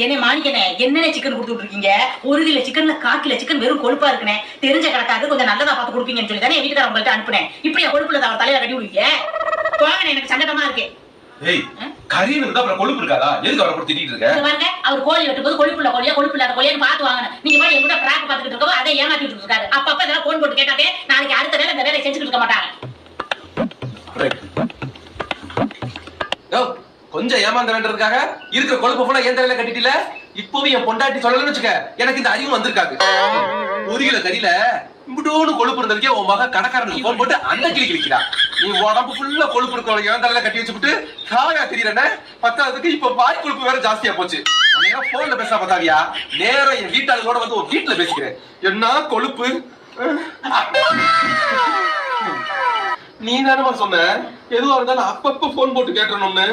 என்ன மாணிக்கனே என்னென்ன சிக்கன் கொடுத்துட்டு இருக்கீங்க? 1 கிலோ சிக்கன்ல 1/4 கிலோ சிக்கன் வெறும் கொழுப்பா இருக்குனே. தெரிஞ்ச கணக்காக கொஞ்சம் நல்லதா பார்த்து கொடுப்பீங்கன்னு சொல்லி தானே என் வீட்டுக்காரங்க உங்கள்ட்ட அனுப்புனேன். இப்படியா கொழுப்புல அவர் தலையில கட்டி விடுவீங்க? போங்க, எனக்கு சங்கடமா இருக்கு. ஏய், கறி இருந்தா அப்புறம் கொழுப்பு இருக்காதா? எதுக்கு அவரை போட்டு திட்டிட்டு இருக்க? பாருங்க, அவர் கோழி வெட்டும்போது கொழுப்புள்ள கோழியா கொழுப்புல்லாத கோழியான்னு பார்த்து வாங்கணும். நீங்க மாதிரி எங்க பிராக் பார்த்துட்டு இருக்கவோ அதை ஏமாத்திட்டு இருக்காரு. அப்பப்ப இதெல்லாம் போன் போட்டு கேட்டாதே நாளைக்கு அடுத்த வேலை இந்த வேலையை செஞ்சுட்டு இருக்க மாட்டாங்க. கொஞ்சம் ஏமாந்த வேண்டதுக்காக இருக்கிற கொழுப்பு போல ஏன் தலையில கட்டிட்டில? இப்பவும் என் பொண்டாட்டி சொல்லலன்னு வச்சுக்க, எனக்கு இந்த அறிவு வந்திருக்காது. 1 கிலோ கறியில இப்படியோடு கொழுப்பு இருந்ததுக்கே உன் மக கடைக்காரனுக்கு போன் போட்டு அந்த கிளி கிளிக்கிறா. நீ உடம்பு ஃபுல்லா கொழுப்பு இருக்கவங்க ஏன் தலையில கட்டி வச்சுட்டு காயா தெரியறேன்னு பத்தாவதுக்கு இப்ப வாய் கொழுப்பு வேற ஜாஸ்தியா போச்சு. போன்ல பேச பார்த்தாவியா? நேரம் என் வீட்டாளோட வந்து உன் வீட்டுல பேசிக்கிறேன். என்ன கொழுப்பு? நீ தானமா சொன்ன எதுவா இருந்தாலும் அப்பப்ப போன் போட்டு கேட்டணும்னு.